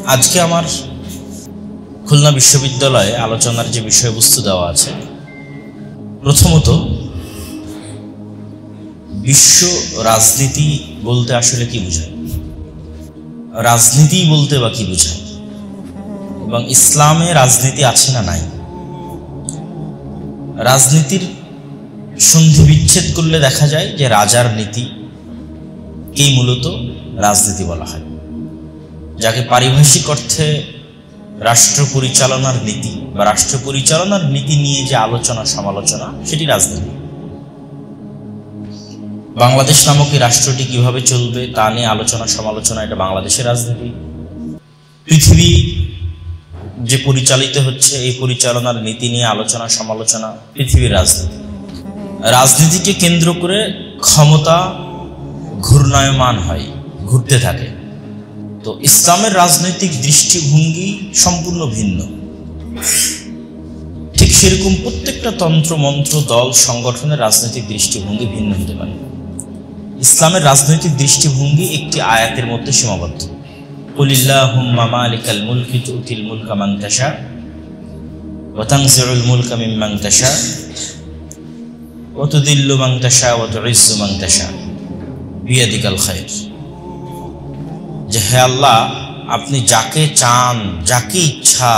আজকে আমার খুলনা বিশ্ববিদ্যালয়ে আলোচনার যে বিষয়বস্তু দেওয়া আছে, প্রথমত বিশ্ব রাজনীতি বলতে আসলে কি বোঝায়, রাজনীতি বলতে বা কি বোঝায়, এবং ইসলামে রাজনীতি আছে না নাই। রাজনীতির সন্ধি বিচ্ছেদ করলে দেখা যায় যে রাজার নীতিকেই মূলত রাজনীতি বলা হয়, যাকে পারিভাষিক অর্থে রাষ্ট্র পরিচালনার নীতি বা রাষ্ট্র পরিচালনার নীতি নিয়ে যে আলোচনা সমালোচনা, সেটি রাজনীতি। বাংলাদেশ নামক এই রাষ্ট্রটি কিভাবে চলবে তা নিয়ে আলোচনা সমালোচনা, এটা বাংলাদেশের রাজনীতি। পৃথিবী যে পরিচালিত হচ্ছে, এই পরিচালনার নীতি নিয়ে আলোচনা সমালোচনা পৃথিবীর রাজনীতি। রাজনীতিকে কেন্দ্র করে ক্ষমতা ঘূর্ণায়মান হয়, ঘুরতে থাকে। তো ইসলামের রাজনৈতিক দৃষ্টিভঙ্গি সম্পূর্ণ ভিন্ন। ঠিক সেরকম প্রত্যেকটা তন্ত্র মন্ত্র দল সংগঠনের রাজনৈতিক দৃষ্টিভঙ্গি ভিন্ন হতে পারে। ইসলামের রাজনৈতিক দৃষ্টিভঙ্গি একটি আয়াতের মধ্যে সীমাবদ্ধ। কুলিল্লাহুম্মা মালিকাল মুলকি তুতিল মুলকা মান তাশা ওয়া তানজিউল মুলকা মিম্মান তাশা ওয়া তুদিল্লু মান তাশা ওয়া তুইজ্জু মান তাশা বিয়াদিকাল খায়র। যে হে আল্লাহ, আপনি যাকে চান, যাকে ইচ্ছা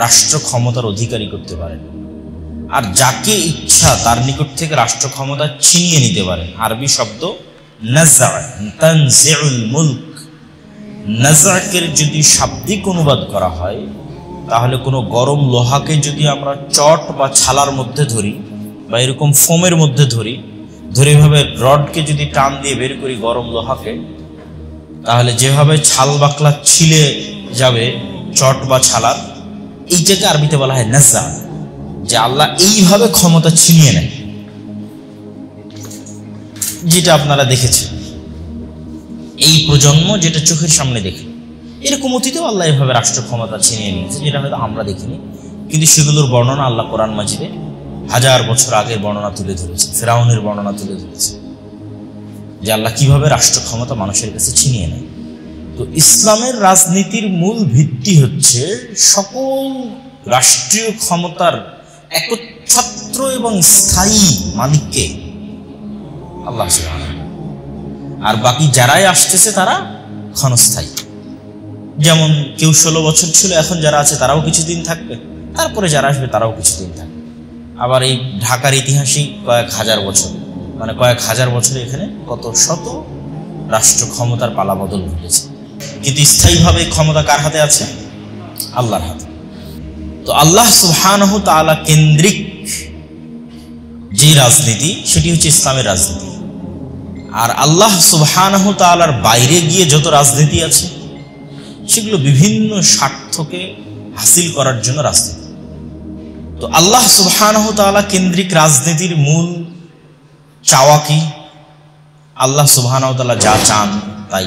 রাষ্ট্র ক্ষমতার অধিকারী করতে পারেন, আর যাকে ইচ্ছা তার নিকট থেকে রাষ্ট্র ক্ষমতা ছিনিয়ে নিতে পারেন। আরবি শব্দ নাযা, তানজিউল মুলক। নাযাকের যদি শাব্দিক অনুবাদ করা হয়, তাহলে কোনো গরম লোহাকে যদি আমরা চট বা ছালার মধ্যে ধরি বা এরকম ফোমের মধ্যে ধরে এভাবে রডকে যদি টান দিয়ে বের করি গরম লোহাকে, তাহলে যেভাবে ছাল বাকলা ছিলে যাবে চট বা ছালার, এইটাকে আরবিতে বলা হয় নাযা। যে আল্লাহ এইভাবে ক্ষমতা ছিনিয়ে নেয়, যেটা আপনারা দেখেছেন, এই প্রজন্ম যেটা চোখের সামনে দেখে। এরকম অতীতেও আল্লাহ এভাবে রাষ্ট্র ক্ষমতা ছিনিয়ে নিয়েছে, যেটা হয়তো আমরা দেখিনি, কিন্তু সেগুলোর বর্ণনা আল্লাহ কোরআন মাজিদে 1000 বছর আগের বর্ণনা তুলে ধরেছে, ফেরাউনের বর্ণনা তুলে ধরেছে, যে আল্লাহ কিভাবে রাষ্ট্র ক্ষমতা মানুষের কাছে ছিনিয়ে নেয়। তো ইসলামের রাজনীতির মূল ভিত্তি হচ্ছে সকল রাষ্ট্রীয় ক্ষমতার একচ্ছত্র এবং স্থায়ী মালিককে আল্লাহ সুবহানাহু, আর বাকি যারাই আসতেছে তারা ক্ষণস্থায়ী। যেমন কেউ 16 বছর ছিল, এখন যারা আছে তারাও কিছুদিন থাকবে, তারপরে যারা আসবে তারাও কিছুদিন থাকবে। আবার এই ঢাকার ইতিহাসই কয়েক হাজার বছর, মানে কয়েক হাজার বছরে এখানে কত শত রাষ্ট্র ক্ষমতার পালাবদল ঘটেছে, কিন্তু স্থায়ীভাবে ক্ষমতা কার হাতে আছে? আল্লাহর হাতে। তো আল্লাহ সুবহানাহু তাআলা কেন্দ্রিক যে রাজনীতি, সেটি হচ্ছে ইসলামের রাজনীতি। আর আল্লাহ সুবহানাহু তাআলার বাইরে গিয়ে যত রাজনীতি আছে, সেগুলো বিভিন্ন স্বার্থকে হাসিল করার জন্য রাজনীতি। তো আল্লাহ সুবহানাহু তাআলা কেন্দ্রিক রাজনীতির মূল চাওয়া কি? আল্লাহ সুবহানাহু তাআলা যা চান তাই।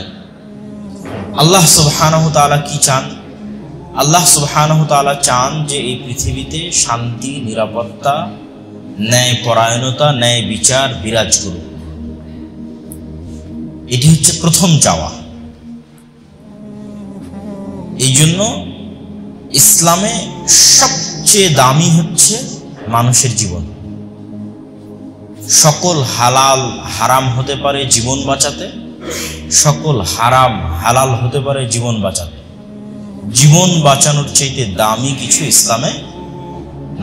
আল্লাহ সুবহানাহু তাআলা কি চান? আল্লাহ সুবহানাহু তাআলা চান যে এই পৃথিবীতে শান্তি, নিরাপত্তা, ন্যায় পরায়ণতা, ন্যায় বিচার বিরাজ করুক। এটি হচ্ছে প্রথম চাওয়া। এই জন্য ইসলামে সবচেয়ে দামি হচ্ছে মানুষের জীবন। সকল হালাল হারাম হতে পারে জীবন বাঁচাতে, সকল হারাম হালাল হতে পারে জীবন বাঁচাতে। জীবন বাঁচানোর চাইতে দামি কিছু ইসলামে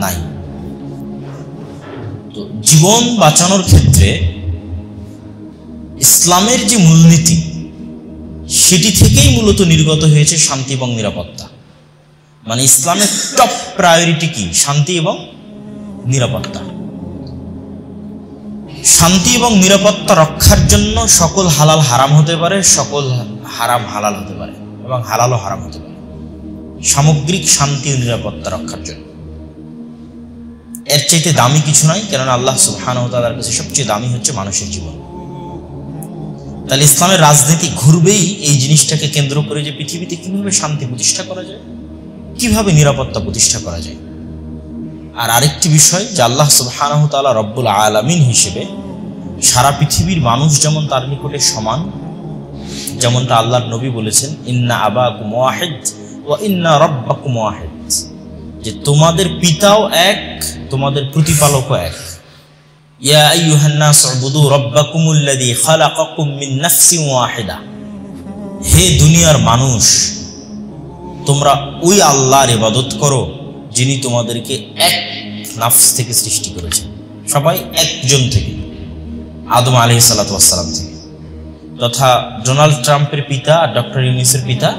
নাই। তো জীবন বাঁচানোর ক্ষেত্রে ইসলামের যে মূলনীতি, সেটি থেকেই মূলত নির্গত হয়েছে শান্তি এবং নিরাপত্তা। মানে ইসলামের টপ প্রায়োরিটি কি? শান্তি এবং নিরাপত্তা। শান্তি এবং নিরাপত্তা রক্ষার জন্য সকল হালাল হারাম হতে পারে, সকল হারাম হালাল হতে পারে, এবং হালালও হারাম হতে পারে, সামগ্রিক শান্তি ও নিরাপত্তা রক্ষার জন্য। এর চাইতে দামি কিছু নাই, কেননা আল্লাহ সুবহানাহু ওয়া তাআলার কাছে সবচেয়ে দামি হচ্ছে মানুষের জীবন। তাহলে ইসলামের রাজনীতি ঘুরবেই এই জিনিসটাকে কেন্দ্র করে, যে পৃথিবীতে কিভাবে শান্তি প্রতিষ্ঠা করা যায়, কিভাবে নিরাপত্তা প্রতিষ্ঠা করা যায়। আর আরেকটি বিষয়, যে আল্লাহ সুবহানাহু ওয়া তাআলা রব্বুল আলামিন হিসেবে সারা পৃথিবীর মানুষ যেমন তার নিকটে সমান, যেমনটা আল্লাহর নবী বলেছেন, ইন্না আবাকুম ওয়াহিদ ওয়া ইন্না রাব্বাকুম ওয়াহিদ, যে তোমাদের পিতাও এক, তোমাদের প্রতিপালকও এক। ইয়া আইয়ুহান নাস উবুদু রাব্বাকুমুল্লাযী খালাকাকুম মিন নাফসিন ওয়াহিদা, হে দুনিয়ার মানুষ, তোমরা ওই আল্লাহর ইবাদত করো যিনি তোমাদেরকে এক নাফস থেকে সৃষ্টি করেছেন, সবাই একজন থেকে, আদম আলাইহিস সালাতু ওয়াস সালাম থেকে। তথা ডোনাল্ড ট্রাম্পের পিতা আর ডক্টর ইউনূসের পিতা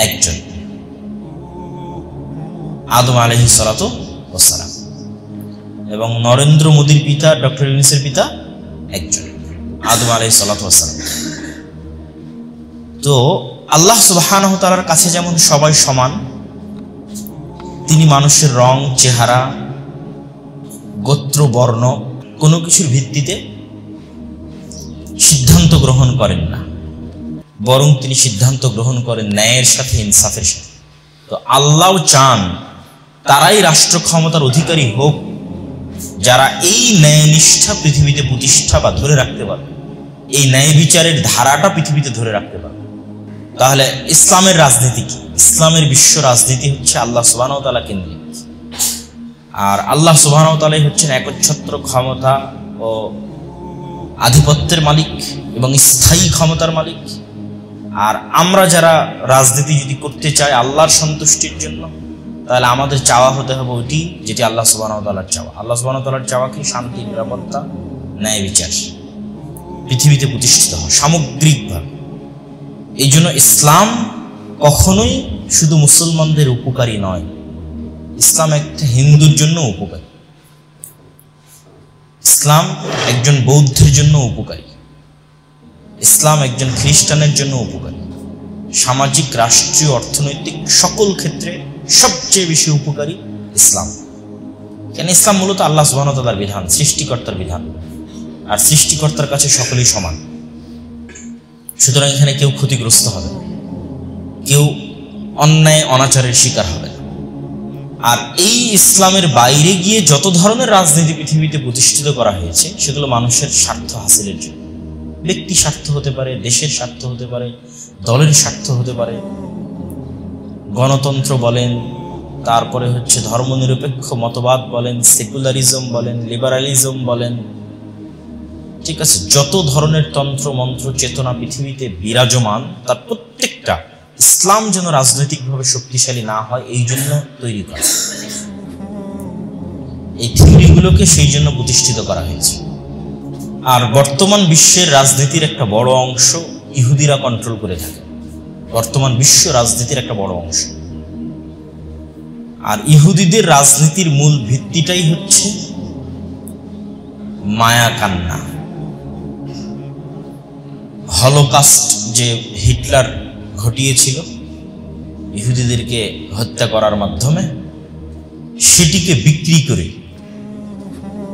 একজন, আদম আলাইহিস সালাতু ওয়াস সালাম। এবং নরেন্দ্র মোদীর পিতা ডক্টর ইউনূসের পিতা একজন, আদম আলাইহিস সালাতু ওয়াস সালাম। তো আল্লাহ সুবহানাহু ওয়া তাআলার কাছে যেমন সবাই সমান, তিনি মানুষের রং, চেহারা, গোত্র, বর্ণ কোনো কিছুর ভিত্তিতে সিদ্ধান্ত গ্রহণ করেন না, বরং তিনি সিদ্ধান্ত গ্রহণ করেন ন্যায়ের সাথে, ইনসাফের সাথে। তো আল্লাহ চান তারাই রাষ্ট্র ক্ষমতার অধিকারী হোক যারা এই ন্যায়নিষ্ঠা পৃথিবীতে প্রতিষ্ঠা বা ধরে রাখতে পারবে, এই ন্যায় বিচারের ধারাটা পৃথিবীতে ধরে রাখতে পারবে। তাহলে ইসলামের রাজনীতি কি? ইসলামের বিশ্ব রাজনীতি হচ্ছে আল্লাহ সুবহানাহু ওয়া তাআলা কেন্দ্রিক, আর আল্লাহ সুবহানাহু ওয়া তাআলাই হচ্ছেন একচ্ছত্র ক্ষমতা ও আধিপত্যের মালিক এবং স্থায়ী ক্ষমতার মালিক। আর আমরা যারা রাজনীতি যদি করতে চাই আল্লাহর সন্তুষ্টির জন্য, তাহলে আমাদের চাওয়া হতে হবে ওইটি যেটি আল্লাহ সুবহানাহু ওয়া তাআলার চাওয়া। আল্লাহ সুবহানাহু ওয়া তাআলার চাওয়া কি? শান্তি, নিরাপত্তা, ন্যায় বিচার পৃথিবীতে প্রতিষ্ঠিত হয় সামগ্রিকভাবে। এই জন্য ইসলাম কখনোই শুধু মুসলমানদের উপকারী নয়, ইসলাম একটা হিন্দুর জন্য উপকারী, ইসলাম একজন বৌদ্ধের জন্য উপকারী, ইসলাম একজন খ্রিস্টানের জন্য উপকারী। সামাজিক, রাষ্ট্রীয়, অর্থনৈতিক সকল ক্ষেত্রে সবচেয়ে বেশি উপকারী ইসলাম। কেন? ইসলাম মূলত আল্লাহ সুবহানাহু ওয়া তাআলার বিধান, সৃষ্টিকর্তার বিধান, আর সৃষ্টিকর্তার কাছে সকলেই সমান। সুতরাং এখানে কেউ ক্ষতিগ্রস্ত হবে না, কেউ অন্যায় অনাচারের শিকার হবে না। আর এই ইসলামের বাইরে গিয়ে যত ধরনের রাজনীতি পৃথিবীতে প্রতিষ্ঠিত করা হয়েছে সেগুলো মানুষের স্বার্থ হাসিলের জন্য। ব্যক্তি স্বার্থ হতে পারে, দেশের স্বার্থ হতে পারে, দলের স্বার্থ হতে পারে, গণতন্ত্র বলেন, তারপরে হচ্ছে ধর্মনিরপেক্ষ মতবাদ বলেন, সেকুলারিজম বলেন, লিবারালিজম বলেন, ঠিক আছে, যত ধরনের তন্ত্র মন্ত্র চেতনা পৃথিবীতে বিরাজমান তার প্রত্যেকটা ইসলাম যেন রাজনৈতিকভাবে শক্তিশালী না হয় এই জন্য তৈরি করা, এই থিওরিগুলোকে সেই জন্য প্রতিষ্ঠিত করা হয়েছে। আর বর্তমান বিশ্বের রাজনীতির একটা বড় অংশ ইহুদিরা কন্ট্রোল করে থাকে, বর্তমান বিশ্ব রাজনীতির একটা বড় অংশ। আর ইহুদিদের রাজনীতির মূল ভিত্তিটাই হচ্ছে মায়া কান্না। হলোকাস্ট যে হিটলার ঘটিয়েছিল ইহুদিদেরকে হত্যা করার মাধ্যমে, সেটিকে বিক্রি করে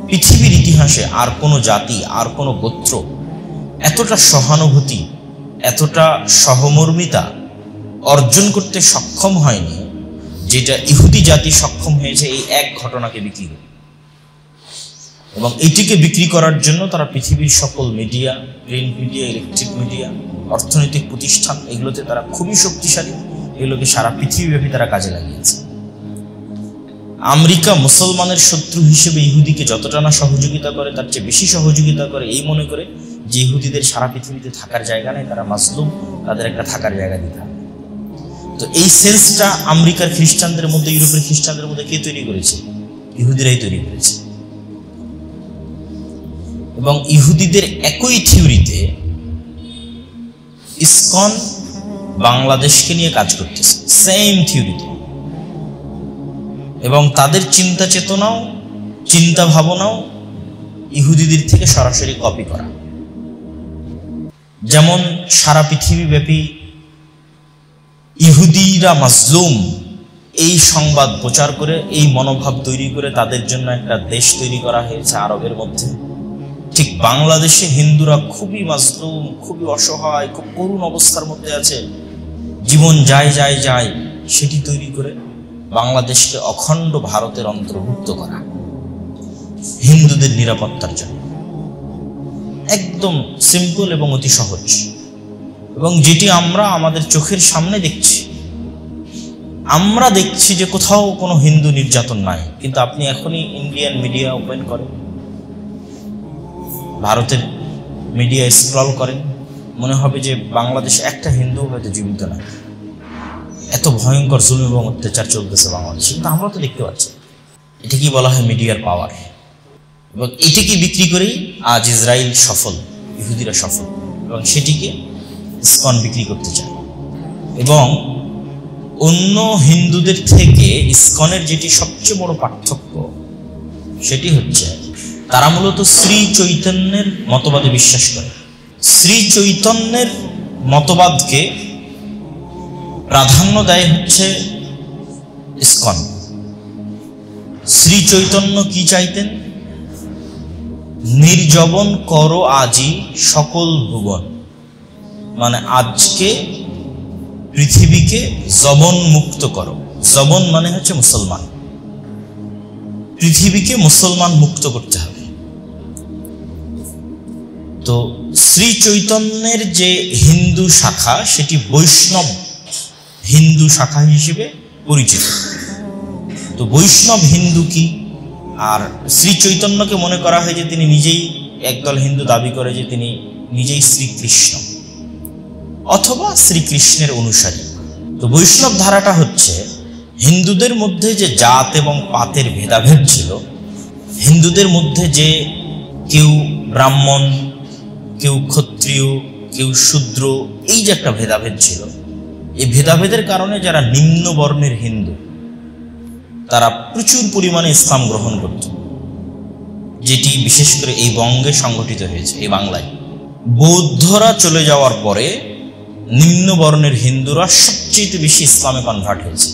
পৃথিবীর ইতিহাসে আর কোনো জাতি, আর কোনো গোত্র এতটা সহানুভূতি, এতটা সহমর্মিতা অর্জন করতে সক্ষম হয়নি যেটা ইহুদি জাতি সক্ষম হয়েছে এই এক ঘটনাকে বিক্রি করে। এবং এটিকে বিক্রি করার জন্য তারা পৃথিবীর সকল media, print media, electric media, অর্থনৈতিক প্রতিষ্ঠান, এগুলোতে তারা খুবই শক্তিশালী, এগুলোকে সারা পৃথিবীব্যাপী তারা কাজে লাগিয়েছে। আমেরিকা মুসলমানের শত্রু হিসেবে ইহুদিকে যতটা না সহযোগিতা করে তার চেয়ে বেশি সহযোগিতা করে, এই মনে করে যে ইহুদিদের সারা পৃথিবীতে থাকার জায়গা নেই, তারা মাজলুম, তাদের একটা থাকার জায়গা দিতে হবে। তো এই সেন্সটা আমেরিকার খ্রিস্টানদের মধ্যে, ইউরোপের খ্রিস্টানদের মধ্যে কে তৈরি করেছে? ইহুদিরাই তৈরি করেছে। এবং ইহুদিদের একই থিওরিতে ইসকন বাংলাদেশকে নিয়ে কাজ করতেছে, সেম থিওরিতে। এবং তাদের চিন্তা চেতনাও, চিন্তা ভাবনাও ইহুদিদের থেকে সরাসরি কপি করা। যেমন সারা পৃথিবীব্যাপী ইহুদিরা মাজলুম এই সংবাদ প্রচার করে, এই মনোভাব তৈরি করে তাদের জন্য একটা দেশ তৈরি করা হয়েছে আরবের মধ্যে। ঠিক বাংলাদেশে হিন্দুরা খুবই মাজলুম, খুবই অসহায়, খুব করুণ অবস্থার মধ্যে আছে, জীবন যায় যায় যায়, সেটি তৈরি করে বাংলাদেশকে অখণ্ড ভারতের অন্তর্ভুক্ত করা হিন্দুদের নিরাপত্তার জন্য। একদম সিম্পল এবং অতি সহজ, এবং যেটি আমরা আমাদের চোখের সামনে দেখছি। আমরা দেখছি যে কোথাও কোনো হিন্দু নির্যাতন নাই, কিন্তু আপনি এখনই ইন্ডিয়ান মিডিয়া ওপেন করেন, ভারতের মিডিয়া স্ক্রল করেন, মনে হবে যে বাংলাদেশে একটা হিন্দু হয়তো জীবিত নাই। এত ভয়ঙ্কর জুলুম এবং অত্যাচার চলতেছে বাংলাদেশে, কিন্তু আমরা তো দেখতে পাচ্ছি। এটা কি বলা হয় মিডিয়ার পাওয়ার, এবং এটিকে বিক্রি করেই আজ ইসরায়েল সফল, ইহুদিরা সফল, এবং সেটিকে ইসকন বিক্রি করতে চায়। এবং অন্য হিন্দুদের থেকে ইসকনের যেটি সবচেয়ে বড় পার্থক্য সেটি হচ্ছে তারা মূলত শ্রী চৈতন্যের মতবাদে বিশ্বাস করে। শ্রী চৈতন্যের মতবাদকে প্রাধান্য দেয় হচ্ছে ইসকন। শ্রী চৈতন্য কি চাইতেন? নির্জবন করো আজি সকল ভুবন, মানে আজকে পৃথিবীকে জবন মুক্ত করো। জবন মানে হচ্ছে মুসলমান, পৃথিবীকে মুসলমান মুক্ত করতে হবে। তো শ্রী চৈতন্যের যে হিন্দু শাখা সেটি বৈষ্ণব হিন্দু শাখা হিসেবে পরিচিত। তো বৈষ্ণব হিন্দু কি? আর শ্রী চৈতন্যকে মনে করা হয় যে তিনি নিজেই, একদল হিন্দু দাবি করে যে তিনি নিজেই শ্রীকৃষ্ণ অথবা শ্রীকৃষ্ণের অনুসারী। তো বৈষ্ণব ধারাটা হচ্ছে হিন্দুদের মধ্যে যে জাত এবং পাতের ভেদাভেদ ছিল, হিন্দুদের মধ্যে যে কেউ ব্রাহ্মণ, কেউ ক্ষত্রিয়, কেউ শূদ্র, এই যে একটা ভেদাভেদ ছিল, এই ভেদাভেদের কারণে যারা নিম্ন বর্ণের হিন্দু তারা প্রচুর পরিমাণে ইসলাম গ্রহণ করত, যেটি বিশেষ করে এই বঙ্গে সংগঠিত হয়েছে, এই বাংলায়। বৌদ্ধরা চলে যাওয়ার পরে নিম্ন বর্ণের হিন্দুরা সবচেয়ে বেশি ইসলামে কনভার্ট হয়েছে।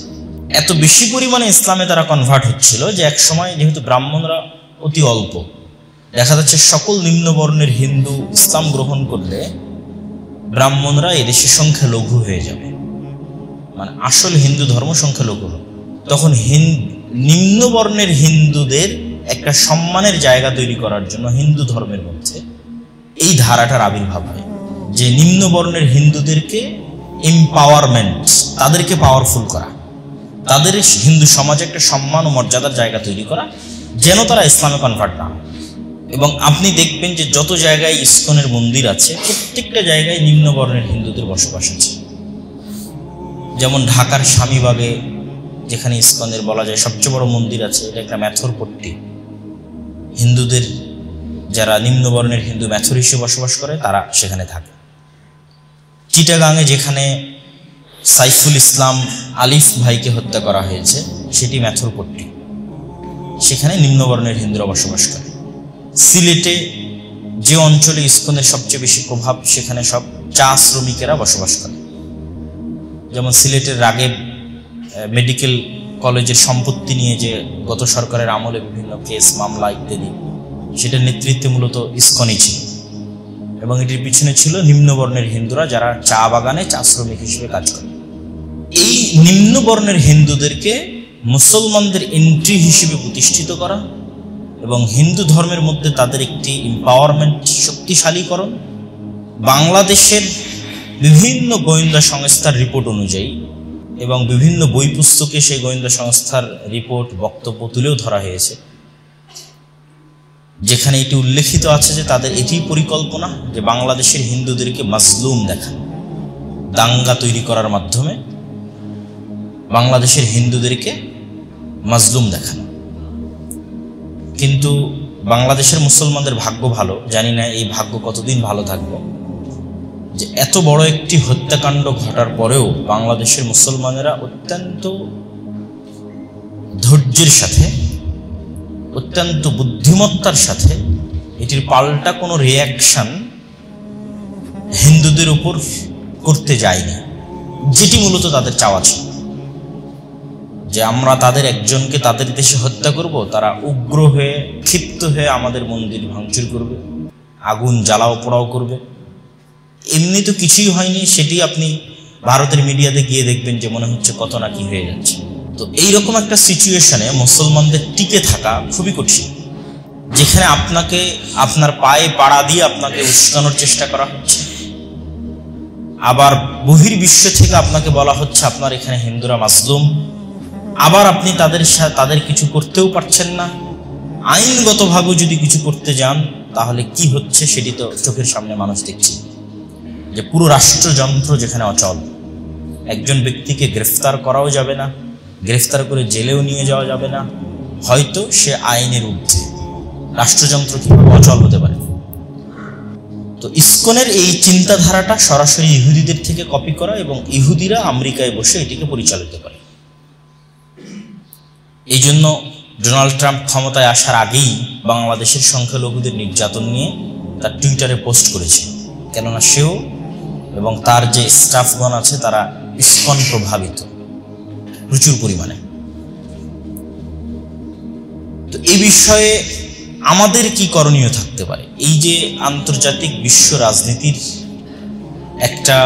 এত বেশি পরিমাণে ইসলামে তারা কনভার্ট হচ্ছিল যে এক সময় যেহেতু ব্রাহ্মণরা অতি অল্প, দেখা যাচ্ছে সকল নিম্ন বর্ণের হিন্দু ইসলাম গ্রহণ করলে ব্রাহ্মণরা এদেশের সংখ্যা লঘু হয়ে যাবে, মানে আসল হিন্দু ধর্ম সংখ্যা লঘু হবে। তখন নিম্ন বর্ণের হিন্দুদের একটা সম্মানের জায়গা তৈরি করার জন্য হিন্দু ধর্মের মধ্যে এই ধারাটার আবির্ভাব হয় যে নিম্ন বর্ণের হিন্দুদেরকে এম্পাওয়ারমেন্ট, তাদেরকে পাওয়ারফুল করা, তাদের হিন্দু সমাজে একটা সম্মান ও মর্যাদার জায়গা তৈরি করা, যেন তারা ইসলামে কনভার্ট না হয়। এবং আপনি দেখবেন যে যত জায়গায় ইসকনের মন্দির আছে প্রত্যেকটা জায়গায় নিম্ন বর্ণের হিন্দুদের বসবাস আছে। যেমন ঢাকার স্বামীবাগে যেখানে ইসকনের বলা যায় সবচেয়ে বড় মন্দির আছে, এটা একটা ম্যাথর পট্টি। হিন্দুদের যারা নিম্ন বর্ণের হিন্দু ম্যাথর হিসেবে বসবাস করে তারা সেখানে থাকে। চিটাগাঙে যেখানে সাইফুল ইসলাম আলিফ ভাইকে হত্যা করা হয়েছে সেটি ম্যাথর পট্টি, সেখানে নিম্নবর্ণের হিন্দুরা বসবাস করে। সিলেটে যে অঞ্চলে ইসকনের সবচেয়ে বেশি প্রভাব সেখানে সব চা শ্রমিকেরা বসবাস করে। যেমন সিলেটের রাগেব মেডিকেল কলেজের সম্পত্তি নিয়ে যে গত সরকারের আমলে বিভিন্ন কেস মামলা ইত্যাদি, সেটার নেতৃত্বে মূলত ইসকনই ছিল, এবং এটির পিছনে ছিল নিম্নবর্ণের হিন্দুরা যারা চা বাগানে চা শ্রমিক হিসেবে কাজ করে। এই নিম্নবর্ণের হিন্দুদেরকে মুসলমানদের এন্ট্রি হিসেবে প্রতিষ্ঠিত করা এবং হিন্দু ধর্মের মধ্যে তাদের একটি এম্পাওয়ারমেন্ট, শক্তিশালীকরণ, বাংলাদেশের বিভিন্ন গোয়েন্দা সংস্থার রিপোর্ট অনুযায়ী এবং বিভিন্ন বই পুস্তকে সেই গোয়েন্দা সংস্থার রিপোর্ট বক্তব্য তুলেও ধরা হয়েছে, যেখানে এটি উল্লেখিত আছে যে তাদের এটি পরিকল্পনা যে বাংলাদেশের হিন্দুদেরকে মাজলুম দেখানো, দাঙ্গা তৈরি করার মাধ্যমে বাংলাদেশের হিন্দুদেরকে মাজলুম দেখানো। কিন্তু বাংলাদেশের মুসলমানদের ভাগ্য ভালো, জানি না এই ভাগ্য কতদিন ভালো থাকবে, যে এত বড় একটি হত্যাকাণ্ড ঘটার পরেও বাংলাদেশের মুসলমানেরা অত্যন্ত ধৈর্যের সাথে, অত্যন্ত বুদ্ধিমত্তার সাথে এটির পাল্টা কোনো রিয়াকশন হিন্দুদের উপর করতে যায়নি, যেটি মূলত তাদের চাওয়া ছিল যে আমরা তাদের একজনকে তাদের দেশে হত্যা করব, তারা উগ্র হয়ে ক্ষিপ্ত হয়ে আমাদের মন্দির ভাঙচুর করবে, আগুন জ্বালাও পোড়াও করবে। এমনি তো কিছুই হয়নি, সেটি আপনি ভারতের মিডিয়াতে গিয়ে দেখবেন যে মনে হচ্ছে কত না কি হয়ে যাচ্ছে। তো এইরকম একটা সিচুয়েশনে মুসলমানদের টিকে থাকা খুবই কঠিন, যেখানে আপনাকে আপনার পায়ে পাড়া দিয়ে আপনাকে উস্কানোর চেষ্টা করা হচ্ছে, আবার বহির্বিশ্ব থেকে আপনাকে বলা হচ্ছে আপনার এখানে হিন্দুরা মাজলুম, আবার আপনি তাদের কিছু করতেও পারছেন না। আইনগতভাবেও যদি কিছু করতে যান তাহলে কি হচ্ছে সেটি তো চোখের সামনে মানুষ দেখছে, যে পুরো রাষ্ট্রযন্ত্র যেখানে অচল, একজন ব্যক্তিকে গ্রেফতার করাও যাবে না, গ্রেফতার করে জেলেও নিয়ে যাওয়া যাবে না, হয়তো সে আইনের ঊর্ধ্বে। রাষ্ট্রযন্ত্র কিভাবে অচল হতে পারে? তো ইসকনের এই চিন্তাধারাটা সরাসরি ইহুদিদের থেকে কপি করা, এবং ইহুদিরা আমেরিকায় বসে এটিকে পরিচালিত করে। এই জন্য ডোনাল্ড ট্রাম্প ক্ষমতায় আসার আগেই বাংলাদেশের সংখ্যালঘুদের নির্যাতন নিয়ে তার টুইটারে পোস্ট করেছে, কেননা সেও এবং তার যে স্টাফগণ আছে তারা ইসকন প্রভাবিত প্রচুর পরিমাণে। তো এই বিষয়ে আমাদের কি করণীয় থাকতে পারে? এই যে আন্তর্জাতিক বিশ্ব রাজনীতির একটা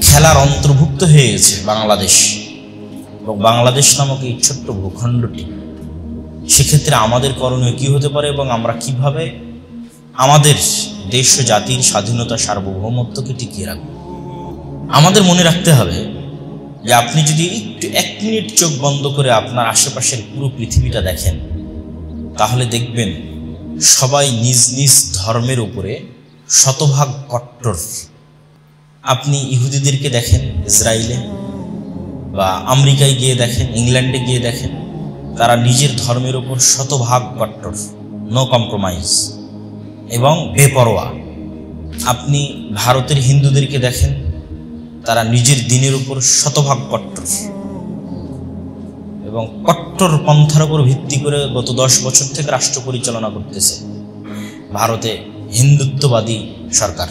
খেলার অন্তর্ভুক্ত হয়ে গেছে বাংলাদেশ, এবং বাংলাদেশ নামক এই ছোট্ট ভূখণ্ডটি, সেক্ষেত্রে আমাদের করণীয় কি হতে পারে এবং আমরা কিভাবে আমাদের দেশ ও জাতির স্বাধীনতা সার্বভৌমত্বকে টিকিয়ে রাখব? আমাদের মনে রাখতে হবে যে আপনি যদি একটু 1 মিনিট চোখ বন্ধ করে আপনার আশেপাশের পুরো পৃথিবীটা দেখেন, তাহলে দেখবেন সবাই নিজ নিজ ধর্মের উপরে শতভাগ কট্টর। আপনি ইহুদিদেরকে দেখেন ইসরায়েলে, বা আমেরিকায় গিয়ে দেখেন, ইংল্যান্ডে গিয়ে দেখেন, তারা নিজের ধর্মের উপর শতভাগ কট্টর, নো কম্প্রোমাইজ এবং বেপরোয়া। আপনি ভারতের হিন্দুদেরকে দেখেন, তারা নিজের দিনের উপর শতভাগ কট্টর, এবং কট্টর পন্থার উপর ভিত্তি করে গত 10 বছর থেকে রাষ্ট্র পরিচালনা করতেছে ভারতে হিন্দুত্ববাদী সরকার।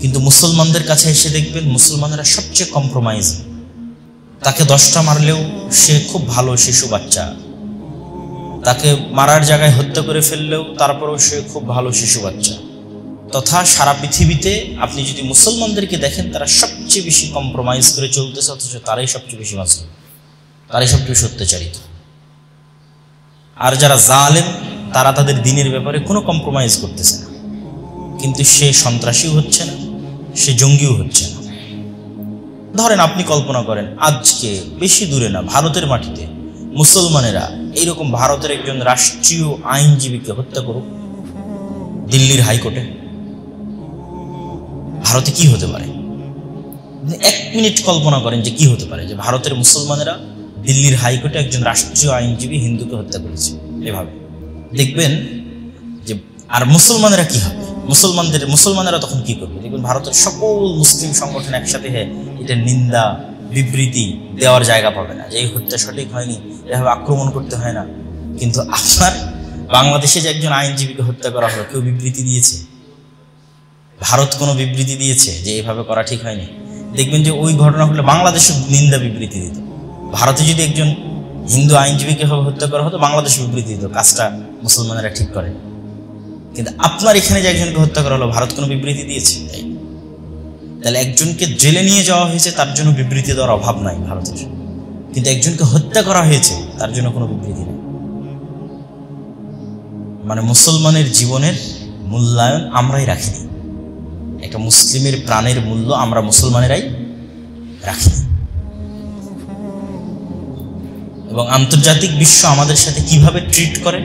কিন্তু মুসলমানদের কাছে এসে দেখবেন মুসলমানেরা সবচেয়ে কম্প্রোমাইজ। তাকে 10টা মারলেও সে খুব ভালো শিশু বাচ্চা, তাকে মারার জায়গায় হত্যা করে ফেললেও তারপরেও সে খুব ভালো শিশু বাচ্চা। তথা সারা পৃথিবীতে আপনি যদি মুসলমানদেরকে দেখেন, তারা সবচেয়ে বেশি কম্প্রোমাইজ করে চলতেছে, অথচ তারাই সবচেয়ে বেশি মাসলুম, তারাই সবচেয়ে সত্যচারিত। আর যারা জালেম, তারা তাদের দিনের ব্যাপারে কোনো কম্প্রোমাইজ করতেছে না, কিন্তু সে সন্ত্রাসীও হচ্ছে না, সে জঙ্গিও হচ্ছে না। ধরেন আপনি কল্পনা করেন, আজকে বেশি দূরে না, ভারতের মাটিতে মুসলমানেরা এইরকম ভারতের একজন রাষ্ট্রীয় আইনজীবীকে হত্যা করুক দিল্লির হাইকোর্টে। ভারতে কি হতে পারে? 1 মিনিট কল্পনা করেন যে কি হতে পারে, যে ভারতের মুসলমানেরা দিল্লির হাইকোর্টে একজন রাষ্ট্রীয় আইনজীবী হিন্দুকে হত্যা করেছে এভাবে। দেখবেন যে আর মুসলমানেরা কি হবে, মুসলমানেরা তখন কি করবে? দেখবেন ভারতের সকল মুসলিম সংগঠন একসাথে এটা নিন্দা বিবৃতি দেওয়ার জায়গা পাবে না, যে এই হত্যা সঠিক হয়নি, এভাবে আক্রমণ করতে হয় না। কিন্তু আপনার বাংলাদেশে যে একজন আইনজীবীকে হত্যা করা হলো, কেউ বিবৃতি দিয়েছে? ভারত কোনো বিবৃতি দিয়েছে যে এইভাবে করা ঠিক হয়নি? দেখবেন যে ওই ঘটনা ঘটলে বাংলাদেশে নিন্দা বিবৃতি দিত। ভারতে যদি একজন হিন্দু আইনজীবীকে হত্যা করা হতো, বাংলাদেশে বিবৃতি দিত, কাজটা মুসলমানেরা ঠিক করে। কিন্তু আপনার এখানে যে একজনকে হত্যা করা হলো, ভারত কোনো বিবৃতি দিয়েছে? তাহলে একজনকে জেলে নিয়ে যাওয়া হয়েছে, তার জন্য বিবৃতি দেওয়ার অভাব নাই ভারতের, কিন্তু একজনকে হত্যা করা হয়েছে তার জন্য কোনো বিবৃতি নেই। মানে মুসলমানের জীবনের মূল্যায়ন আমরাই রাখিনি, একটা মুসলিমের প্রাণের মূল্য আমরা মুসলমানেরাই রাখিনি। এবং আন্তর্জাতিক বিশ্ব আমাদের সাথে কিভাবে ট্রিট করে,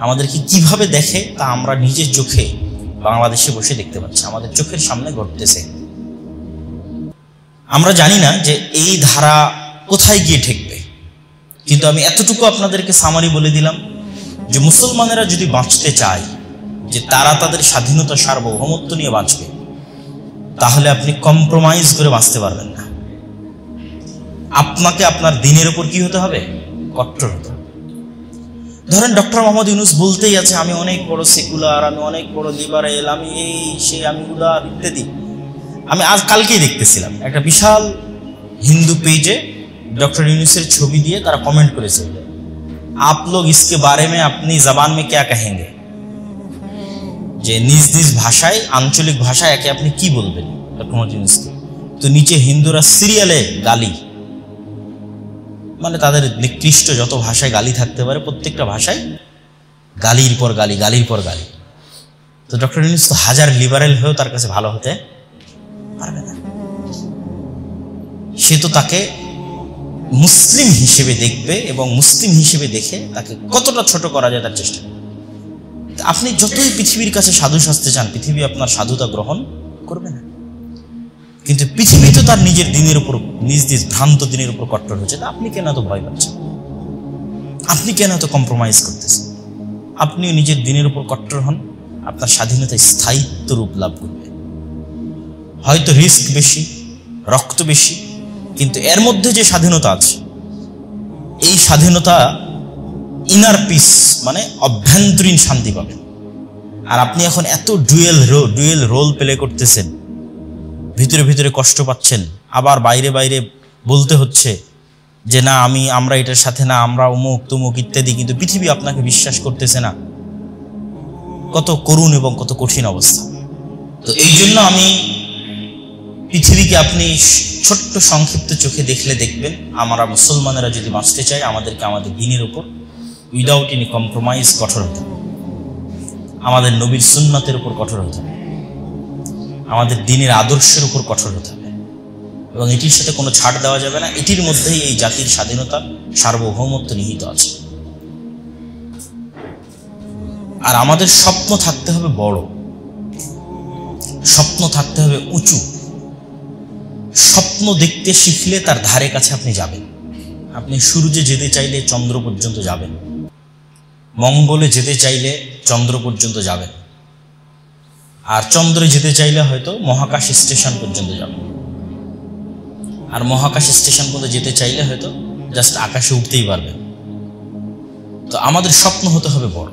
আমাদেরকে কিভাবে দেখে, তা আমরা নিজের চোখে বাংলাদেশে বসে দেখতে পাচ্ছি, আমাদের চোখের সামনে ঘটতেছে। আমরা জানি না যে এই ধারা কোথায় গিয়ে ঠেকবে, কিন্তু আমি এতটুকু আপনাদেরকে সামারি বলে দিলাম যে মুসলমানেরা যদি বাঁচতে চায়, যে তারা তাদের স্বাধীনতা সার্বভৌমত্ব নিয়ে বাঁচবে, তাহলে আপনি কম্প্রোমাইজ করে বাঁচতে পারবেন না। আপনাকে আপনার দিনের উপর কি হতে হবে? কট্টর হতে হবে। ধরেন ডক্টর মোহাম্মদ ইউনূস বলতেই আছে, আমি অনেক বড় সেকুলার, আমি অনেক বড় লিবারেল, আমি এই সেই, আমি উদার ইত্যাদি। আমি কালকেই দেখতেছিলাম একটা বিশাল হিন্দু পেজে ডক্টর ইউনূসের ছবি দিয়ে তারা কমেন্ট করেছে, आप लोग इसके बारे में अपनी जबान में क्या कहेंगे, যে নিজ নিজ ভাষায়, আঞ্চলিক ভাষায় একে আপনি কি বলবেন ডক্টর মোহাম্মদ ইউনূসকে। তো নিচে হিন্দুরা সিরিয়ালে গালি, মানে তাদের নিকৃষ্ট যত ভাষায় গালি থাকতে পারে, প্রত্যেকটা ভাষায় গালির পর গালি, গালির পর গালি। তো ডক্টর ইউনূস তো হাজার লিবারেল হয়েও তার কাছে ভালো হতে পারবে না। সে তো তাকে মুসলিম হিসেবে দেখবে এবং মুসলিম হিসেবে দেখে তাকে কতটা ছোট করা যায় তার চেষ্টা করবে। আপনি যতই পৃথিবীর কাছে সাধু সাজতে চান, পৃথিবী আপনার সাধুতা গ্রহণ করবে না। কিন্তু পৃথিবী তো তার নিজের দিনের উপর, নিজ ভ্রান্ত দিনের উপর কট্টর হচ্ছে। আপনি কেন এত ভয় পাচ্ছেন? আপনি কেন এত কম্প্রোমাইজ করতেছেন? আপনিও নিজের দিনের উপর কট্টর হন, আপনার স্বাধীনতা স্থায়িত্ব রূপ লাভ করবে। হয়তো রিস্ক বেশি, রক্ত বেশি, কিন্তু এর মধ্যে যে স্বাধীনতা আছে, এই স্বাধীনতা ইনার পিস মানে অভ্যন্তরীণ শান্তি পাবেন। আর আপনি এখন এত ডুয়েল রোল প্লে করতেছেন, ভিতরে ভিতরে কষ্ট পাচ্ছেন, আবার বাইরে বাইরে বলতে হচ্ছে যে না আমরা এটার সাথে না, আমরা অমুক তুমুক ইত্যাদি, কিন্তু পৃথিবী আপনাকে বিশ্বাস করতেছে না। কত করুণ এবং কত কঠিন অবস্থা। তো এই জন্য আমি পৃথিবীকে আপনি ছোট্ট সংক্ষিপ্ত চোখে দেখলে দেখবেন, আমরা মুসলমানেরা যদি বাঁচতে চাই, আমাদেরকে আমাদের দ্বীনের উপর উইদাউট এনি কম্প্রোমাইজ কঠোর হতে হবে। আমাদের নবীর সুন্নতের উপর কঠোর হতে হবে, আমাদের দ্বীনের আদর্শের উপর কঠোর হতে হবে, এবং এটির সাথে কোনো ছাড় দেওয়া যাবে না। এটির মধ্যেই এই জাতির স্বাধীনতা, সার্বভৌমত্ব নিহিত আছে। আর আমাদের স্বপ্ন থাকতে হবে বড়, স্বপ্ন থাকতে হবে উঁচু। স্বপ্ন দেখতে শিখলে তার ধারে কাছে আপনি যাবেন। আপনি সূর্যে যেতে চাইলে চন্দ্র পর্যন্ত যাবেন, মঙ্গলে যেতে চাইলে চন্দ্র পর্যন্ত যাবেন, আর চন্দ্রে যেতে চাইলে হয়তো মহাকাশ স্টেশন পর্যন্ত যাবেন, আর মহাকাশ স্টেশন পর্যন্ত যেতে চাইলে হয়তো জাস্ট আকাশে উঠতেই পারবেন। তো আমাদের স্বপ্ন হতে হবে বড়।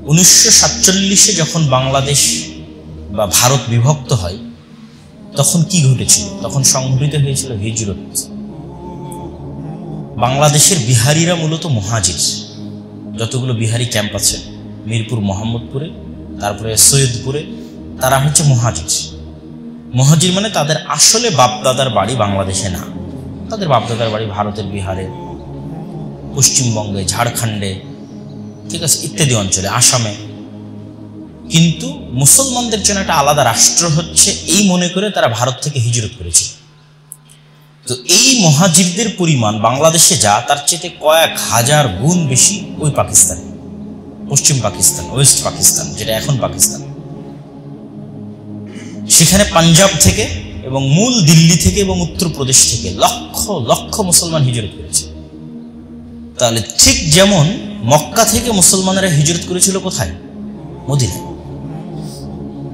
1947-এ যখন বাংলাদেশ বা ভারত বিভক্ত হয়, তখন কি ঘটেছিল? তখন সংঘটিত হয়েছিল হিজরত। বাংলাদেশের বিহারিরা মূলত মুহাজির। যতগুলো বিহারি ক্যাম্প আছে মিরপুর, মোহাম্মদপুরে, তারপরে সৈয়দপুরে, তারা হচ্ছে মুহাজির। মুহাজির মানে তাদের আসলে বাপদাদার বাড়ি বাংলাদেশে না, তাদের বাপদাদার বাড়ি ভারতের বিহারে, পশ্চিমবঙ্গে, ঝাড়খণ্ডে, ঠিক আছে, ইত্যাদি অঞ্চলে, আসামে। কিন্তু মুসলমানদের জন্য একটা আলাদা রাষ্ট্র হচ্ছে এই মনে করে তারা ভারত থেকে হিজরত করেছে। তো এই মুহাজিরদের পরিমাণ বাংলাদেশে যা, তার চেয়ে কয়েক হাজার গুণ বেশি ওই পাকিস্তানে, পশ্চিম পাকিস্তান, ওয়েস্ট পাকিস্তান, যেটা এখন পাকিস্তান। সেখানে পাঞ্জাব থেকে এবং মূল দিল্লি থেকে এবং উত্তরপ্রদেশ থেকে লক্ষ লক্ষ মুসলমান হিজরত করেছে। তাহলে ঠিক যেমন মক্কা থেকে মুসলমানেরা হিজরত করেছিল কোথায়? মদিনায়।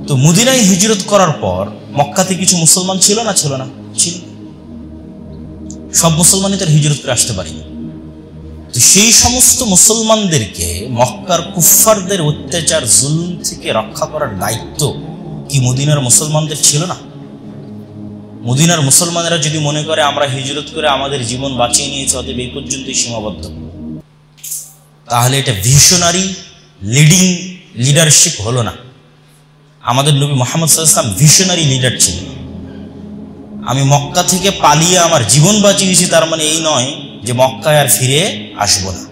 তো মদিনায় হিজরত করার পর মক্কাতে কিছু মুসলমান ছিল না? ছিল না, ছিল। সব মুসলমানই তার হিজরত করে আসতে পারেনি। তো সেই সমস্ত মুসলমানদেরকে মক্কার কুফফারদের অত্যাচার, জুলুম থেকে রক্ষা করার দায়িত্ব কি মদিনার মুসলমানদের ছিল না? মদিনার মুসলমানেরা যদি মনে করে আমরা হিজরত করে আমাদের জীবন বাঁচিয়ে নিয়েছি, অতএব এই পর্যন্তই সীমাবদ্ধ, তাহলে এটা ভিশনারি লিডারশিপ হলো না। আমাদের নবী মুহাম্মদ সাল্লাল্লাহু আলাইহি ওয়াসাল্লাম ভিশনারি লিডার ছিলেন। আমি মক্কা থেকে পালিয়ে আমার জীবন বাঁচিয়েছি তার মানে এই নয় যে মক্কায় আর ফিরে আসবো না।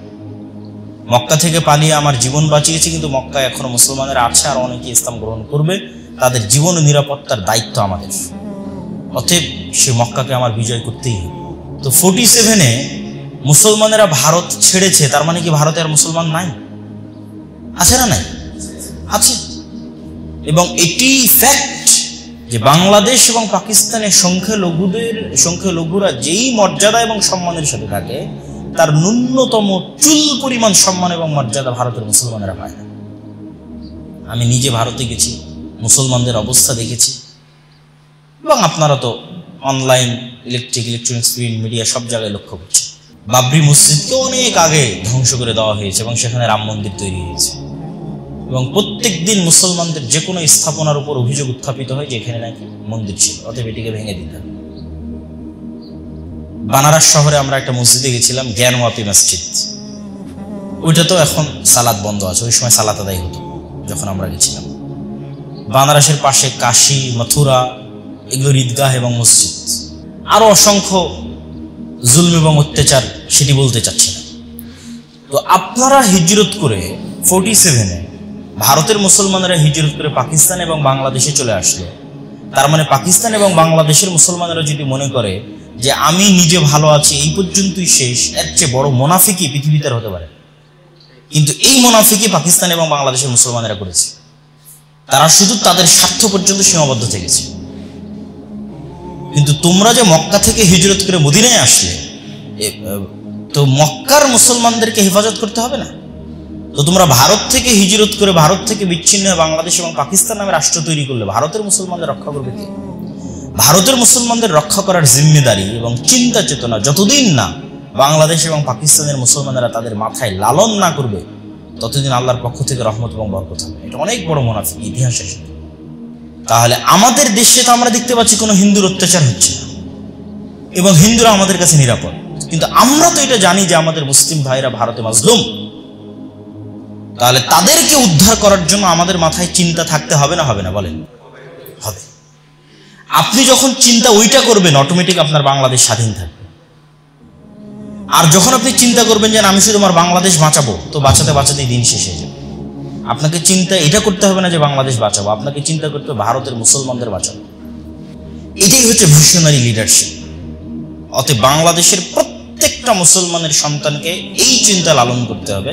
মক্কা থেকে পালিয়ে আমার জীবন বাঁচিয়েছি, কিন্তু মক্কায় এখনো মুসলমানেরা আছে, আর অনেকে ইসলাম গ্রহণ করবে, তাদের জীবন ও নিরাপত্তার দায়িত্ব আমাদের। অতএব সে মক্কাকে আমার বিজয় করতেই হবে। তো 47-এ মুসলমানেরা ভারত ছেড়েছে, তার মানে কি ভারতে আর মুসলমান নাই? আছে না? নাই, আছে। এবং এটি ফ্যাক্ট যে বাংলাদেশ এবং পাকিস্তানের সংখ্যালঘুরা যেই মর্যাদা এবং সম্মানের সাথে থাকে, তার ন্যূনতম চুল পরিমাণ সম্মান এবং মর্যাদা ভারতের মুসলমানেরা পায় না। আমি নিজে ভারতে গেছি, মুসলমানদের অবস্থা দেখেছি, এবং আপনারা তো অনলাইন, ইলেকট্রনিক্স, প্রিন্ট মিডিয়া সব জায়গায় লক্ষ্য করছেন। বাবরি মসজিদকে অনেক আগে ধ্বংস করে দেওয়া হয়েছে এবং সেখানে রাম মন্দির তৈরি হয়েছে, এবং প্রত্যেক দিন মুসলমানদের যে কোনো স্থাপনার উপর অভিযোগ উত্থাপিত হয় যে এখানে নাকি মন্দির ছিল, অতএব এটিকে ভেঙে দিতে হবে। বানারস শহরে আমরা একটা মসজিদে গেছিলাম, জ্ঞানওয়াপি মসজিদ। ওইটা তো এখন সালাত বন্ধ আছে, ওই সময় সালাত আদায় হতো যখন আমরা গেছিলাম। বানারসের পাশে কাশী, মথুরা, এগুলোর ঈদগাহ এবং মসজিদ, আরো অসংখ্য জুলম এবং অত্যাচার, সেটি বলতে চাচ্ছি না। তো আপনারা হিজরত করে 47-এ ভারতের মুসলমানেরা হিজরত করে পাকিস্তান এবং বাংলাদেশে চলে আসলো, তার মানে পাকিস্তান এবং বাংলাদেশের মুসলমানেরা যদি মনে করে যে আমি নিজে ভালো আছি এই পর্যন্তই শেষ, এর চেয়ে বড় মুনাফিকি পৃথিবীতে হতে পারে। কিন্তু এই মুনাফিকি পাকিস্তান এবং বাংলাদেশের মুসলমানেরা করেছে। তারা শুধু তাদের স্বার্থ পর্যন্ত সীমাবদ্ধ থেকেছে। কিন্তু তোমরা যে মক্কা থেকে হিজরত করে মদিনায় আসলে, তো মক্কার মুসলমানদেরকে হেফাজত করতে হবে না? তো তোমরা ভারত থেকে হিজরত করে ভারত থেকে বিচ্ছিন্ন হয়ে বাংলাদেশ এবং পাকিস্তান নামে রাষ্ট্র তৈরি করলে ভারতের মুসলমানদের রক্ষা করবে কে? ভারতের মুসলমানদের রক্ষা করার জিম্মেদারি এবং চিন্তা চেতনা যতদিন না বাংলাদেশ এবং পাকিস্তানের মুসলমানেরা তাদের মাথায় লালন না করবে, ততদিন আল্লাহর পক্ষ থেকে রহমত এবং বরকত হবে। এটা অনেক বড় মুনাফিক ইতিহাসে। তাহলে আমাদের দেশে তো আমরা দেখতে পাচ্ছি কোনো হিন্দুর অত্যাচার হচ্ছে না এবং হিন্দুরা আমাদের কাছে নিরাপদ। কিন্তু আমরা তো এটা জানি যে আমাদের মুসলিম ভাইরা ভারতে মাজলুম। তাহলে তাদেরকে উদ্ধার করার জন্য আমাদের মাথায় চিন্তা থাকতে হবে না? হবে না? বলেন। হবে। আপনি যখন চিন্তা ওইটা করবেন, অটোমেটিক আপনার বাংলাদেশ স্বাধীন থাকবে। আর যখন আপনি চিন্তা করবেন যে আমি শুধু আমার বাংলাদেশ বাঁচাবো, তো বাঁচাতে বাঁচাতেই দিন শেষ হয়ে যাবে। আপনাকে চিন্তা এটা করতে হবে না যে বাংলাদেশ বাঁচাবো, আপনাকে চিন্তা করতে হবে ভারতের মুসলমানদের বাঁচাবো। এটাই হচ্ছে ভিশনারি লিডারশিপ। অতএব বাংলাদেশের প্রত্যেকটা মুসলমানের সন্তানকে এই চিন্তা লালন করতে হবে,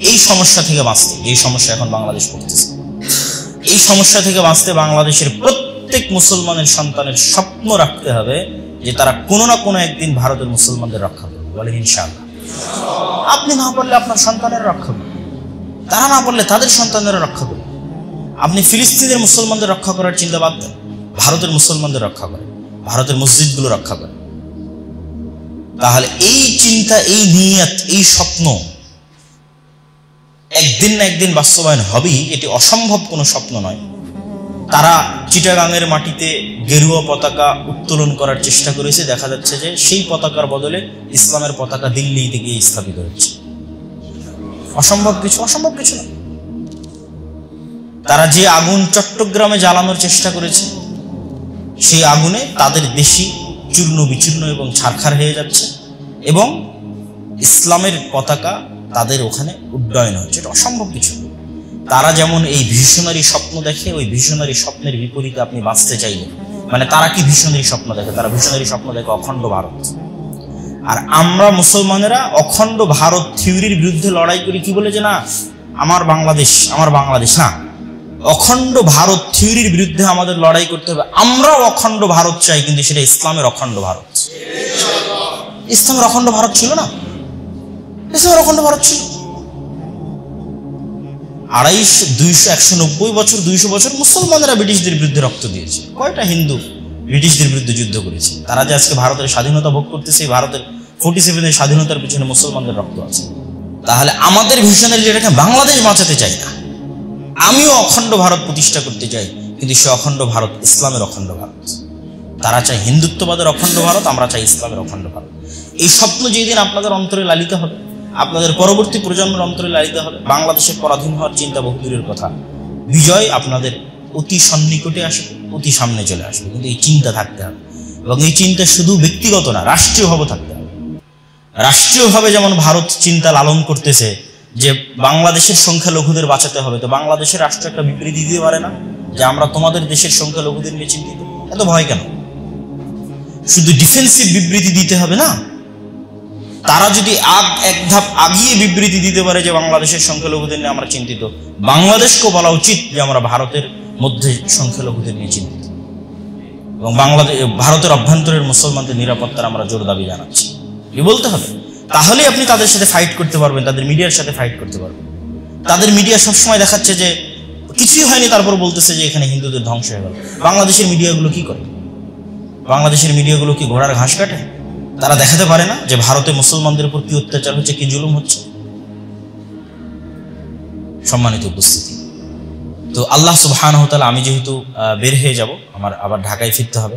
এই সমস্যা থেকে বাঁচতে। এই সমস্যা এখন বাংলাদেশ পড়তেছে, এই সমস্যা থেকে বাঁচতে বাংলাদেশের প্রত্যেক মুসলমানের সন্তানের স্বপ্ন রাখতে হবে যে তারা কোনো না কোনো একদিন ভারতের মুসলমানদের রক্ষা করবে। বলেন ইনশাআল্লাহ। আপনি না পারলে আপনার সন্তানের রক্ষা করবে, তারা না পারলে তাদের সন্তানেরা রক্ষা করবে। আপনি ফিলিস্তিনের মুসলমানদের রক্ষা করার চিন্তা বাদ দেন, ভারতের মুসলমানদের রক্ষা করেন, ভারতের মসজিদগুলো রক্ষা করেন। তাহলে এই চিন্তা, এই নিয়ত, এই স্বপ্ন একদিন না একদিন বাস্তবায়ন হবেই। এটি অসম্ভব কোনো স্বপ্ন নয়। তারা চিটাগাংয়ের মাটিতে গেরুয়া পতাকা উত্তোলন করার চেষ্টা করেছে, দেখা যাচ্ছে যে সেই পতাকার বদলে ইসলামের পতাকা দিল্লিতে গিয়ে স্থাপিত হচ্ছে। অসম্ভব কিছু, অসম্ভব কিছু না। তারা যে আগুন চট্টগ্রামে জ্বালানোর চেষ্টা করেছে, সেই আগুনে তাদের দেশি চূর্ণ বিচূর্ণ এবং ছারখার হয়ে যাচ্ছে এবং ইসলামের পতাকা তাদের ওখানে উড্ডয়ন হচ্ছে। এটা অসম্ভব কিছু। তারা যেমন এই ভিশনারি স্বপ্ন দেখে, ওই ভিশনারি স্বপ্নের বিপরীতে আপনি বাঁচতে চাইলে, মানে তারা কি ভিশনারি স্বপ্ন দেখে? তারা ভিশনারি স্বপ্ন দেখে অখণ্ড ভারত। আর আমরা মুসলমানেরা অখণ্ড ভারত থিওরির বিরুদ্ধে লড়াই করি কি বলে যে না আমার বাংলাদেশ, আমার বাংলাদেশ না, অখণ্ড ভারত থিওরির বিরুদ্ধে আমাদের লড়াই করতে হবে। আমরাও অখণ্ড ভারত চাই, কিন্তু সেটা ইসলামের অখণ্ড ভারত। ইসলামের অখণ্ড ভারত ছিল না, ইসলামের অখণ্ড ভারত ছিল। 250, 200, 190 বছর, 200 বছর মুসলমানেরা ব্রিটিশদের বিরুদ্ধে রক্ত দিয়েছে। কয়টা হিন্দু ব্রিটিশদের বিরুদ্ধে যুদ্ধ করেছে? তারা যে আজকে ভারতের স্বাধীনতা ভোগ করতেছে, ভারতের 47-এর স্বাধীনতার পিছনে মুসলমানদের রক্ত আছে। তাহলে আমাদের ভিশনারি যেটাকে বাংলাদেশ বাঁচাতে চাই না, আমিও অখণ্ড ভারত প্রতিষ্ঠা করতে চাই, কিন্তু সে অখণ্ড ভারত ইসলামের অখণ্ড ভারত। তারা চায় হিন্দুত্ববাদের অখণ্ড ভারত, আমরা চাই ইসলামের অখণ্ড ভারত। এই স্বপ্ন যেদিন আপনাদের অন্তরে লালিত হবে, আপনাদের পরবর্তী প্রজন্মের অন্তরে লালিত হবে, বাংলাদেশের পরাধীন হওয়ার চিন্তা বহু দূরের কথা, বিজয় আপনাদের অতি সন্নিকটে আসবে, অতি সামনে চলে আসবে। কিন্তু এই চিন্তা থাকতে হবে, এবং এই চিন্তা শুধু ব্যক্তিগত না, রাষ্ট্রীয়ভাবে থাকতে হবে। রাষ্ট্রীয়ভাবে যেমন ভারত চিন্তা লালন করতেছে যে বাংলাদেশের সংখ্যালঘুদের বাঁচাতে হবে, তো বাংলাদেশের রাষ্ট্র একটা বিবৃতি দিতে পারে না যে আমরা তোমাদের দেশের সংখ্যালঘুদের নিয়ে চিন্তিত? এত ভয় কেন? শুধু ডিফেন্সিভ বিবৃতি দিতে হবে না, তারা যদি এক ধাপ আগিয়ে বিবৃতি দিতে পারে যে বাংলাদেশের সংখ্যালঘুদের নিয়ে আমরা চিন্তিত, বাংলাদেশকেও বলা উচিত যে আমরা ভারতের মধ্যে সংখ্যালঘুদের নিয়ে চিন্তিত, এবং ভারতের অভ্যন্তরের মুসলমানদের নিরাপত্তার আমরা জোর দাবি জানাচ্ছি, বলতে হবে। তাহলে আপনি তাদের সাথে ফাইট করতে পারবেন, তাদের মিডিয়ার সাথে ফাইট করতে পারবেন। তাদের মিডিয়া সবসময় দেখাচ্ছে যে কিছুই হয়নি, তারপর বলতেছে যে এখানে হিন্দুদের ধ্বংস হয়ে গেল। বাংলাদেশের মিডিয়াগুলো কি করে? বাংলাদেশের মিডিয়াগুলো কি ঘোড়ার ঘাস কাটে? তারা দেখাতে পারে না যে ভারতে মুসলমানদের উপর কি অত্যাচার হচ্ছে, কি জুলুম হচ্ছে? সম্মানিত উপস্থিতি, তো আল্লাহ সুবহানাহু ওয়া তাআলা, আমি যেহেতু বের হয়ে যাব, আমার আবার ঢাকায় ফিরতে হবে,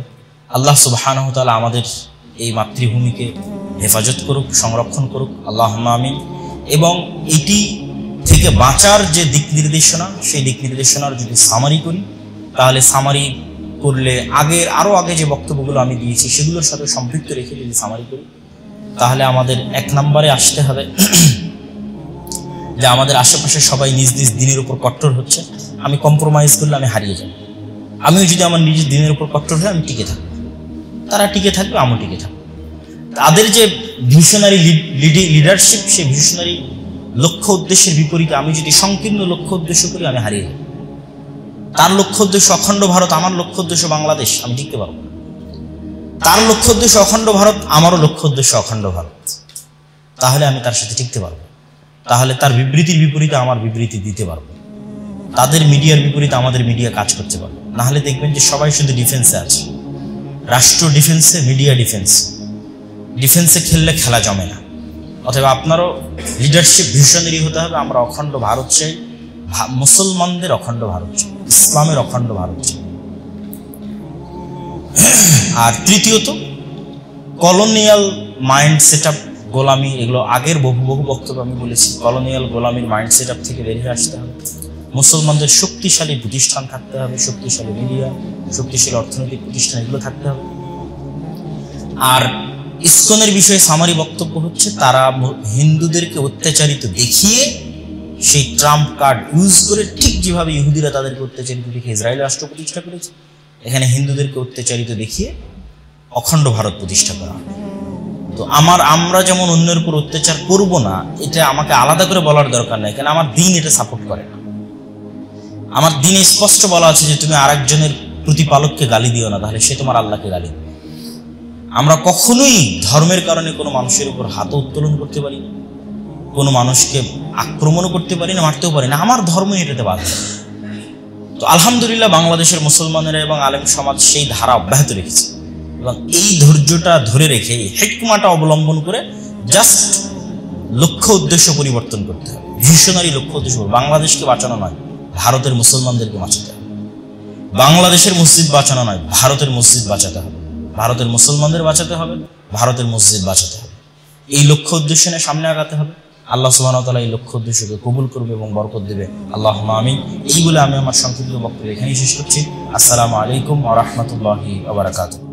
আল্লাহ সুবহানাহু ওয়া তাআলা আমাদের এই মাতৃভূমিকে হেফাজত করুক, সংরক্ষণ করুক, আল্লাহুম্মা আমিন। এবং এটি থেকে বাঁচার যে দিক নির্দেশনা, সেই দিক নির্দেশনার যদি সামারি করি, তাহলে সামারি করলে আরো আগে যে বক্তব্যগুলো আমি দিয়েছি সেগুলোর সাথে সম্পৃক্ত রেখে যদি সামারি করি, তাহলে আমাদের 1 নম্বরে আসতে হবে যে আমাদের আশেপাশে সবাই নিজ নিজ দিনের উপর কট্টর হচ্ছে। আমি কম্প্রোমাইজ করলে আমি হারিয়ে যাব। আমিও যদি আমার নিজের দিনের উপর কট্টর হয়ে আমি টিকে থাকবো, তারা টিকে থাকবে, আমিও টিকে থাকবো। তাদের যে ভিশনারি লিডারশিপ, সেই ভিশনারি লক্ষ্য উদ্দেশ্যের বিপরীতে আমি যদি সংকীর্ণ লক্ষ্য উদ্দেশ্য করি, আমি হারিয়ে যাব। তার লক্ষ্য উদ্দেশ্য অখণ্ড ভারত, আমার লক্ষ্য উদ্দেশ্য বাংলাদেশ, আমি টিকতে পারবো। তার লক্ষ্য উদ্দেশ্য অখণ্ড ভারত, আমারও লক্ষ্য উদ্দেশ্য অখণ্ড ভারত, তাহলে আমি তার সাথে টিকতে পারবো। তাহলে তার বিবৃতির বিপরীতে আমার বিবৃতি দিতে পারবো, তাদের মিডিয়ার বিপরীতে আমাদের মিডিয়া কাজ করতে পারবো। নাহলে দেখবেন যে সবাই শুধু ডিফেন্সে আছে, রাষ্ট্র ডিফেন্সে, মিডিয়া ডিফেন্সে খেললে খেলা জমে না। অথবা আপনারও লিডারশিপ ভিশনারি হতে হবে। আমরা অখণ্ড ভারত চাই, মুসলমানদের অখণ্ড ভারত চাই, ইসলামের অখণ্ড ভারত চাই। আর তৃতীয়ত, কলোনিয়াল মাইন্ড সেট আপ, গোলামি, এগুলো আগের বহু বক্তব্য আমি বলেছি। কলোনিয়াল গোলামির মাইন্ড সেট আপ থেকে বেরিয়ে আসতে হবে। মুসলমানদের শক্তিশালী প্রতিষ্ঠান থাকতে হবে, শক্তিশালী মিডিয়া, শক্তিশালী অর্থনৈতিক প্রতিষ্ঠান, এগুলো থাকতে হবে। আর ইসকনের বিষয়ে সামারি বক্তব্য হচ্ছে, তারা হিন্দুদেরকে অত্যাচারিত দেখিয়ে সেই ট্রাম্প কার্ড ইউজ করে, ঠিক যেভাবে ইহুদিরা তাদেরকে অত্যাচারিত দেখিয়ে ইসরায়েল রাষ্ট্র প্রতিষ্ঠা করেছে, এখানে হিন্দুদেরকে অত্যাচারিত দেখিয়ে অখণ্ড ভারত প্রতিষ্ঠা করা হবে। তো আমরা যেমন অন্যের উপর অত্যাচার করব না, এটা আমাকে আলাদা করে বলার দরকার নাই, কারণ আমার দিন এটা সাপোর্ট করে না। আমার দিনে স্পষ্ট বলা আছে যে তুমি আরেকজনের প্রতিপালককে গালি দিও না, তাহলে সে তোমার আল্লাহকে গালি দিবে। আমরা কখনোই ধর্মের কারণে কোনো মানুষের উপর হাত উত্তোলন করতে পারি না, কোনো মানুষকে আক্রমণও করতে পারি না, মারতেও পারি না। আমার ধর্ম এটাতে বাধা। তো আলহামদুলিল্লাহ বাংলাদেশের মুসলমানেরা এবং আলেম সমাজ সেই ধারা অব্যাহত রেখেছে, এবং এই ধৈর্যটা ধরে রেখে, এই হিকমাটা অবলম্বন করে জাস্ট লক্ষ্য উদ্দেশ্য পরিবর্তন করতে হবে। ভিশনারি লক্ষ্য উদ্দেশ্য, বাংলাদেশকে বাঁচানো নয়, ভারতের মুসলমানদেরকে বাঁচাতে হবে। বাংলাদেশের মসজিদ বাঁচানো নয়, ভারতের মসজিদ বাঁচাতে হবে। ভারতের মুসলমানদের বাঁচাতে হবে, ভারতের মসজিদ বাঁচাতে হবে। এই লক্ষ্য উদ্দেশ্য নিয়ে সামনে আগাতে হবে। আল্লাহ সুবহানাহু ওয়া তাআলা এই লক্ষ্য উদ্দেশ্যকে কবুল করবে এবং বরকত দেবে। আল্লাহুম্মা আমিন। এই বলে আমি আমার সংক্ষিপ্ত বক্তব্য এখানেই শেষ করছি। আসসালামু আলাইকুম ওয়া রাহমাতুল্লাহি ওয়া বারাকাতুহু।